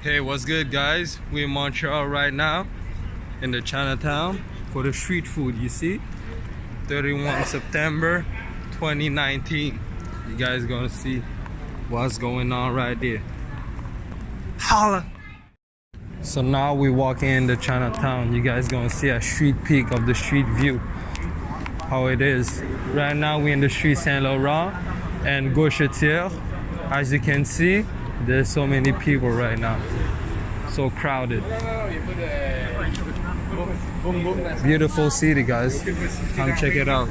Hey, what's good, guys? We're in Montreal right now in the Chinatown for the street food. You see, 31 September 2019. You guys gonna see what's going on right there. Holla! So now we're walking in the Chinatown. You guys gonna see a street peek of the street view, how it is. Right now we're in the street Saint Laurent and Gauchetière. As you can see, there's so many people right now. So crowded. Beautiful city, guys. Come check it out.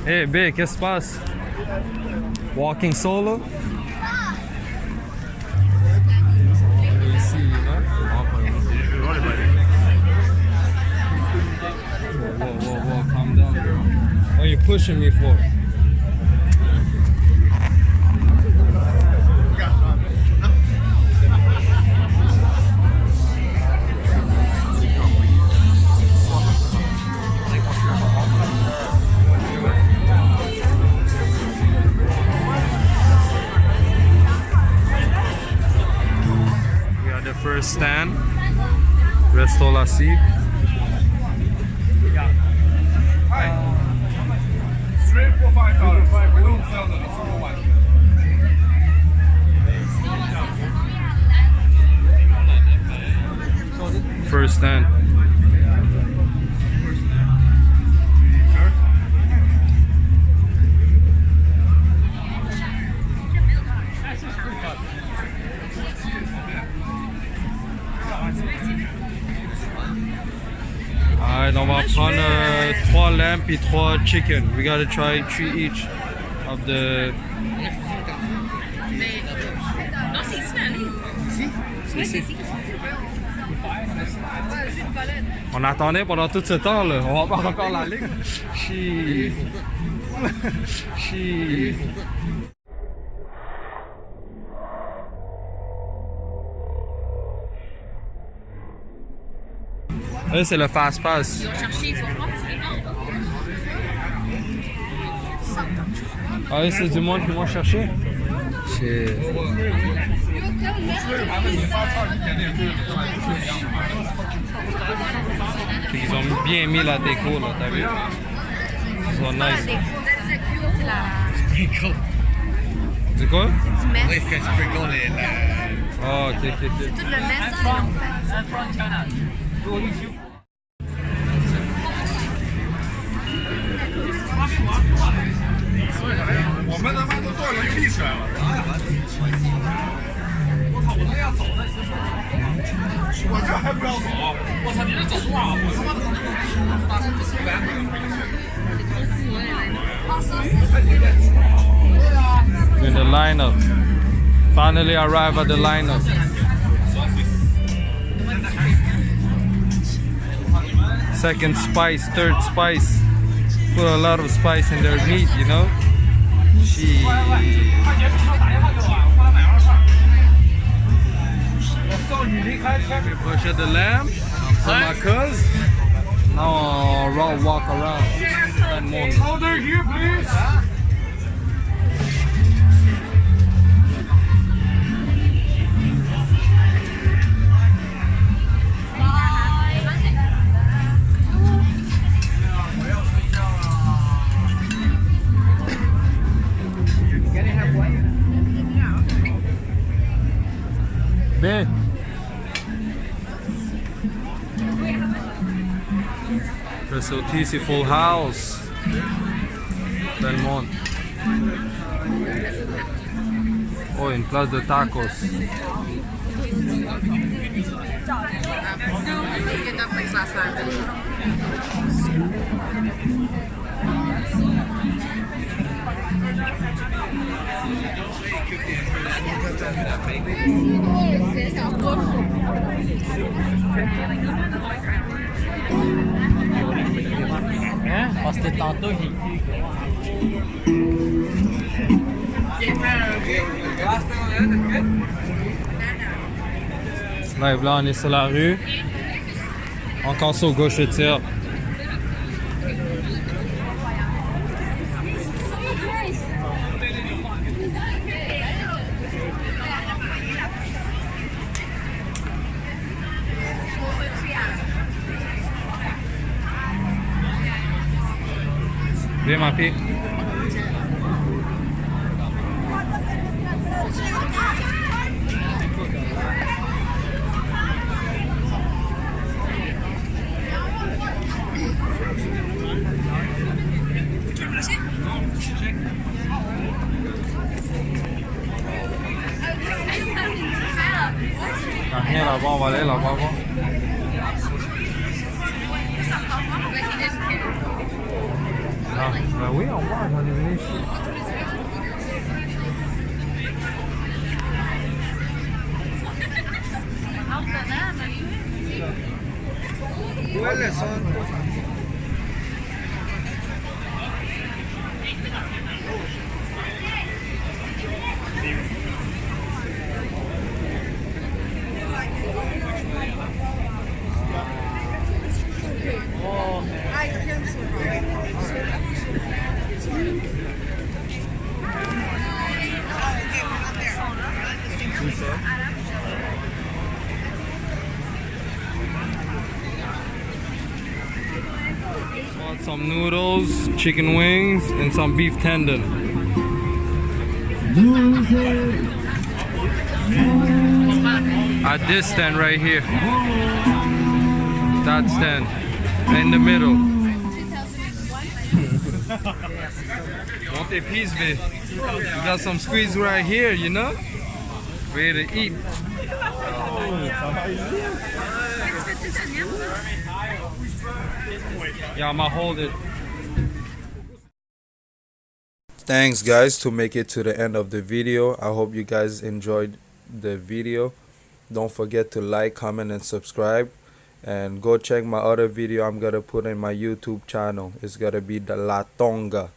Hey, B, qu'est-ce qui se passe? Walking solo? Whoa, calm down, bro. What are you pushing me for? First stand, Resto Lassi. Straight for $5. We don't sell them for much. First stand. Alright, on va prendre 3 lamb et 3 chicken. We gotta try 3 each of the... Non, c'est ici, allez. Ici? Oui, c'est ici. On attendait pendant tout ce temps là. On va pas encore la ligne. Chi. Là, c'est le fast pass. Ils vont chercher, ils vont voir, c'est bon. Ah oui, c'est du monde qui vont chercher. Ils ont bien mis la déco là, t'as vu? Ils sont nice. C'est la... C'est quoi? Du mess. Oui, que sprinkle les... Oh, ok. C'est tout le mess qu'ils ont fait. 我们他妈都断了力出来了。我操！我他妈要走了，我这还不要走？我操！你这走多少？我他妈的大声400米。 In the lineup. Finally arrive at the lineup. Second spice, third spice. Put a lot of spice in their meat, you know? We butchered the lamb for my cuz. Now I'll walk around and more. Order here, please. B. Ressorti, c'est full house. Belmont. Oh, une place de tacos. Hein? Parce que tantôt, j'ai cru que... Live là, on est sur la rue. Encore sur gauche de tir. Viens ma fille. Rien là-bas, on va aller là-bas voir. Ah, ben oui, on voit, j'en ai venu ici. Où est le son? Want some noodles, chicken wings, and some beef tendon. At this stand right here. That stand. In the middle. Want a piece of it? We got some squeeze right here, you know? Ready to eat. Yeah, I'ma hold it. Thanks guys to make it to the end of the video. I hope you guys enjoyed the video. Don't forget to like, comment, and subscribe. And go check my other video I'm gonna put in my YouTube channel. It's gonna be the La Tonga.